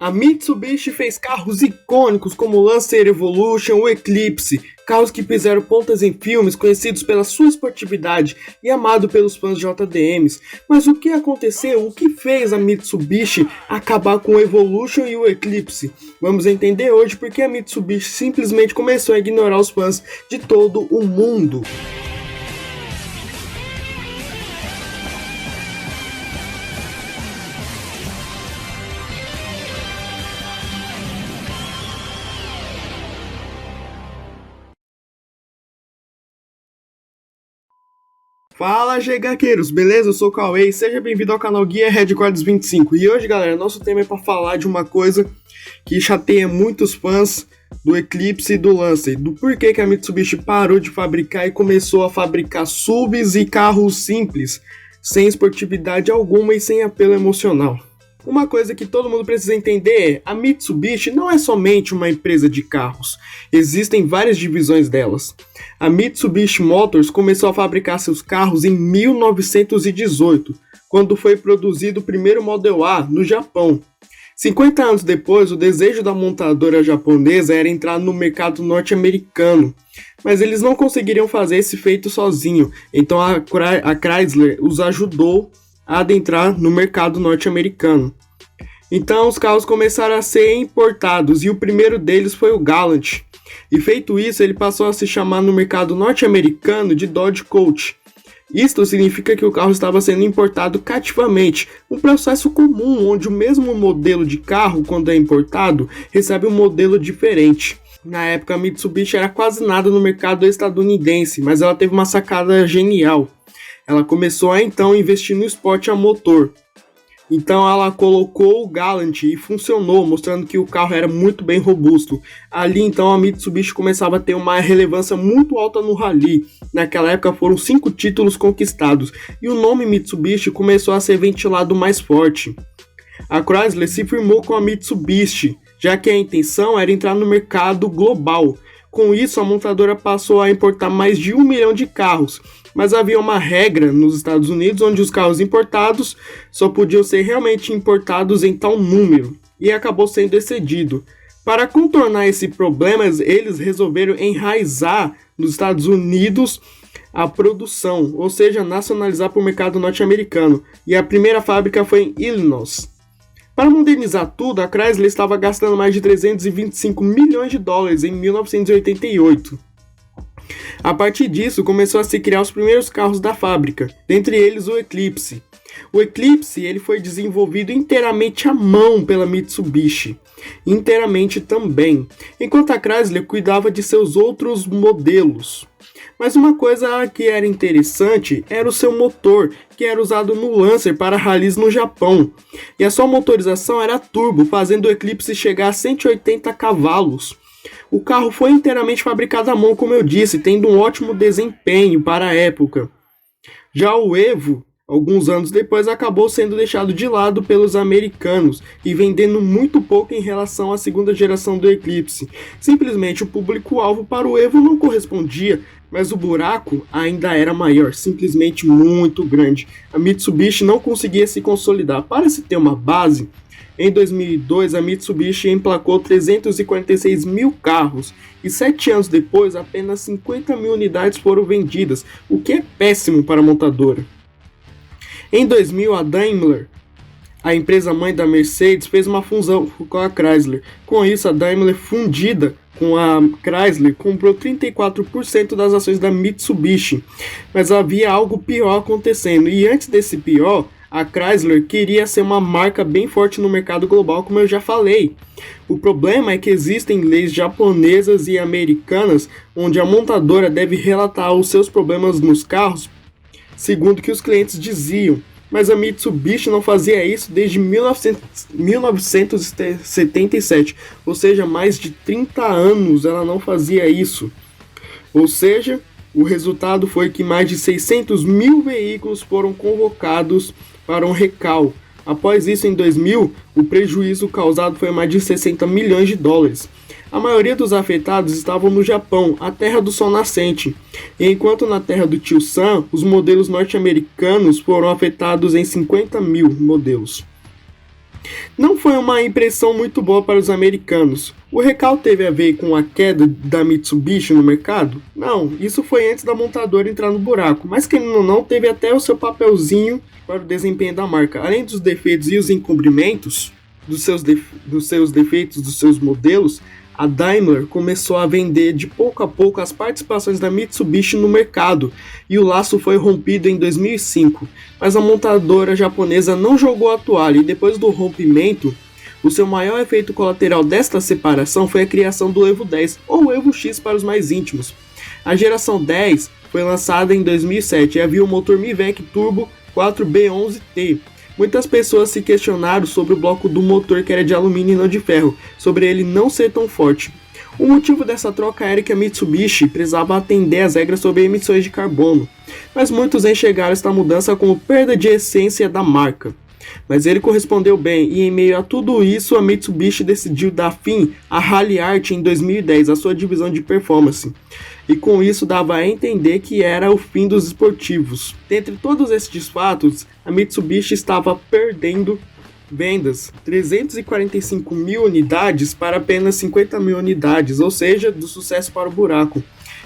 A Mitsubishi fez carros icônicos como o Lancer Evolution, o Eclipse, carros que fizeram pontas em filmes conhecidos pela sua esportividade e amado pelos fãs de JDMs. Mas o que aconteceu? O que fez a Mitsubishi acabar com o Evolution e o Eclipse? Vamos entender hoje porque a Mitsubishi simplesmente começou a ignorar os fãs de todo o mundo. Fala, GHqueiros, beleza? Eu sou o Cauê e seja bem-vindo ao canal Guia Headquarters 25. E hoje, galera, nosso tema é para falar de uma coisa que chateia muitos fãs do Eclipse e do Lancer, do porquê que a Mitsubishi parou de fabricar e começou a fabricar SUVs e carros simples, sem esportividade alguma e sem apelo emocional. Uma coisa que todo mundo precisa entender é, a Mitsubishi não é somente uma empresa de carros, existem várias divisões delas. A Mitsubishi Motors começou a fabricar seus carros em 1918, quando foi produzido o primeiro Model A no Japão. 50 anos depois, o desejo da montadora japonesa era entrar no mercado norte-americano, mas eles não conseguiriam fazer esse feito sozinho, então a Chrysler os ajudou a adentrar no mercado norte-americano. Então os carros começaram a ser importados e o primeiro deles foi o Galant. E feito isso, ele passou a se chamar no mercado norte-americano de Dodge Coach. Isto significa que o carro estava sendo importado cativamente, um processo comum onde o mesmo modelo de carro, quando é importado, recebe um modelo diferente. Na época, a Mitsubishi era quase nada no mercado estadunidense, mas ela teve uma sacada genial. Ela começou a então investir no esporte a motor. Então ela colocou o Galant e funcionou, mostrando que o carro era muito bem robusto. Ali então a Mitsubishi começava a ter uma relevância muito alta no rally. Naquela época foram 5 títulos conquistados e o nome Mitsubishi começou a ser ventilado mais forte. A Chrysler se firmou com a Mitsubishi, já que a intenção era entrar no mercado global. Com isso, a montadora passou a importar mais de 1 milhão de carros, mas havia uma regra nos Estados Unidos onde os carros importados só podiam ser realmente importados em tal número, e acabou sendo excedido. Para contornar esse problema, eles resolveram enraizar nos Estados Unidos a produção, ou seja, nacionalizar para o mercado norte-americano, e a primeira fábrica foi em Illinois. Para modernizar tudo, a Chrysler estava gastando mais de 325 milhões de dólares em 1988. A partir disso, começou a se criar os primeiros carros da fábrica, dentre eles o Eclipse. O Eclipse ele foi desenvolvido inteiramente à mão pela Mitsubishi, inteiramente também, enquanto a Chrysler cuidava de seus outros modelos. Mas uma coisa que era interessante era o seu motor, que era usado no Lancer para rallies no Japão. E a sua motorização era turbo, fazendo o Eclipse chegar a 180 cavalos. O carro foi inteiramente fabricado à mão, como eu disse, tendo um ótimo desempenho para a época. Já o Evo, alguns anos depois, acabou sendo deixado de lado pelos americanos e vendendo muito pouco em relação à segunda geração do Eclipse. Simplesmente o público-alvo para o Evo não correspondia, mas o buraco ainda era maior, simplesmente muito grande. A Mitsubishi não conseguia se consolidar. Para se ter uma base, em 2002 a Mitsubishi emplacou 346 mil carros e 7 anos depois apenas 50 mil unidades foram vendidas, o que é péssimo para a montadora. Em 2000 a Daimler, a empresa mãe da Mercedes, fez uma fusão com a Chrysler. Com isso, a Daimler, fundida com a Chrysler, comprou 34% das ações da Mitsubishi. Mas havia algo pior acontecendo, e antes desse pior, a Chrysler queria ser uma marca bem forte no mercado global, como eu já falei. O problema é que existem leis japonesas e americanas onde a montadora deve relatar os seus problemas nos carros, segundo o que os clientes diziam. Mas a Mitsubishi não fazia isso desde 1977, ou seja, mais de 30 anos ela não fazia isso. Ou seja, o resultado foi que mais de 600 mil veículos foram convocados para um recal. Após isso, em 2000, o prejuízo causado foi mais de 60 milhões de dólares. A maioria dos afetados estavam no Japão, a terra do sol nascente, e enquanto na terra do tio Sam, os modelos norte-americanos foram afetados em 50 mil modelos. Não foi uma impressão muito boa para os americanos. O recall teve a ver com a queda da Mitsubishi no mercado? Não, isso foi antes da montadora entrar no buraco, mas querendo ou não, teve até o seu papelzinho para o desempenho da marca. Além dos defeitos e os encobrimentos dos seus defeitos, dos seus modelos, a Daimler começou a vender de pouco a pouco as participações da Mitsubishi no mercado e o laço foi rompido em 2005, mas a montadora japonesa não jogou a toalha e depois do rompimento, o seu maior efeito colateral desta separação foi a criação do Evo 10, ou Evo X para os mais íntimos. A geração 10 foi lançada em 2007 e havia o motor Mivec Turbo 4B11T. Muitas pessoas se questionaram sobre o bloco do motor que era de alumínio e não de ferro, sobre ele não ser tão forte. O motivo dessa troca era que a Mitsubishi precisava atender às regras sobre emissões de carbono, mas muitos enxergaram esta mudança como perda de essência da marca. Mas ele correspondeu bem e em meio a tudo isso a Mitsubishi decidiu dar fim à Rally Art em 2010, a sua divisão de performance. E com isso dava a entender que era o fim dos esportivos. Dentre todos estes fatos, a Mitsubishi estava perdendo vendas, 345 mil unidades para apenas 50 mil unidades, ou seja, do sucesso para o buraco.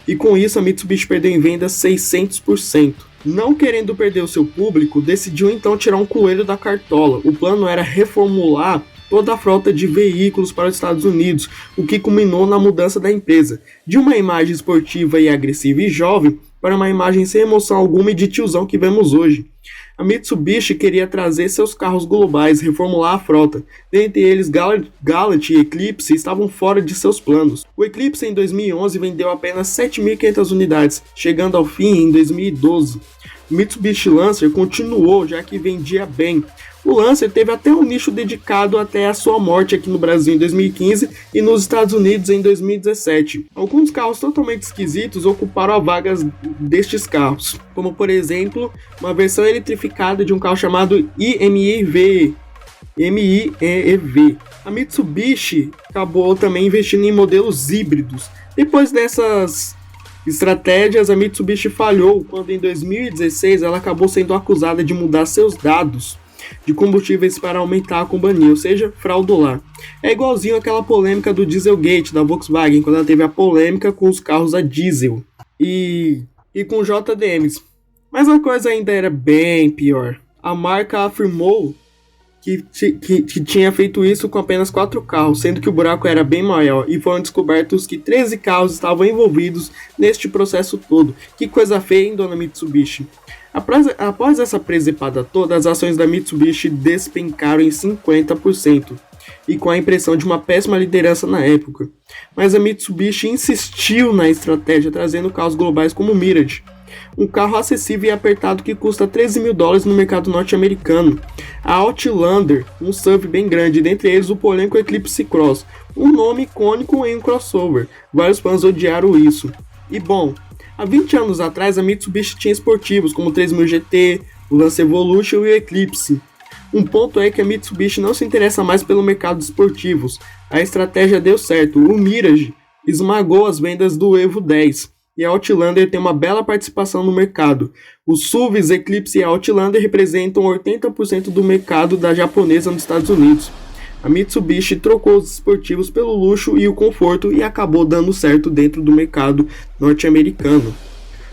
E com isso a Mitsubishi perdeu em vendas 600%. Não querendo perder o seu público, decidiu então tirar um coelho da cartola. O plano era reformular toda a frota de veículos para os Estados Unidos, o que culminou na mudança da empresa, de uma imagem esportiva e agressiva e jovem, para uma imagem sem emoção alguma e de tiozão que vemos hoje. A Mitsubishi queria trazer seus carros globais, reformular a frota. Dentre eles, Galaxy e Eclipse estavam fora de seus planos. O Eclipse em 2011 vendeu apenas 7.500 unidades, chegando ao fim em 2012. O Mitsubishi Lancer continuou, já que vendia bem. O Lancer teve até um nicho dedicado até a sua morte aqui no Brasil em 2015 e nos Estados Unidos em 2017. Alguns carros totalmente esquisitos ocuparam as vagas destes carros, como por exemplo, uma versão eletrificada de um carro chamado MiEV. A Mitsubishi acabou também investindo em modelos híbridos. Depois dessas estratégias, a Mitsubishi falhou quando em 2016 ela acabou sendo acusada de mudar seus dados de combustíveis para aumentar a companhia, ou seja, fraudular. É igualzinho aquela polêmica do Dieselgate da Volkswagen, quando ela teve a polêmica com os carros a diesel e com JDMs. Mas a coisa ainda era bem pior. A marca afirmou que tinha feito isso com apenas 4 carros, sendo que o buraco era bem maior, e foram descobertos que 13 carros estavam envolvidos neste processo todo. Que coisa feia, hein, dona Mitsubishi? Após essa presepada toda, as ações da Mitsubishi despencaram em 50%, e com a impressão de uma péssima liderança na época. Mas a Mitsubishi insistiu na estratégia, trazendo carros globais como o Mirage, um carro acessível e apertado que custa $13 mil no mercado norte-americano. A Outlander, um SUV bem grande, dentre eles o polêmico Eclipse Cross, um nome icônico em um crossover. Vários fãs odiaram isso. E bom, há 20 anos atrás a Mitsubishi tinha esportivos como o 3000 GT, o Lancer Evolution e o Eclipse. Um ponto é que a Mitsubishi não se interessa mais pelo mercado de esportivos. A estratégia deu certo, o Mirage esmagou as vendas do Evo 10. E a Outlander tem uma bela participação no mercado. Os SUVs Eclipse e Outlander representam 80% do mercado da japonesa nos Estados Unidos. A Mitsubishi trocou os esportivos pelo luxo e o conforto e acabou dando certo dentro do mercado norte-americano.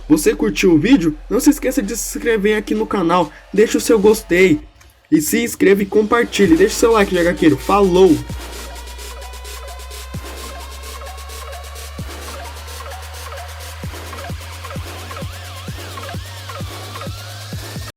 Você curtiu o vídeo? Não se esqueça de se inscrever aqui no canal, deixe o seu gostei e se inscreva e compartilhe. Deixe seu like, Jagaqueiro. Falou!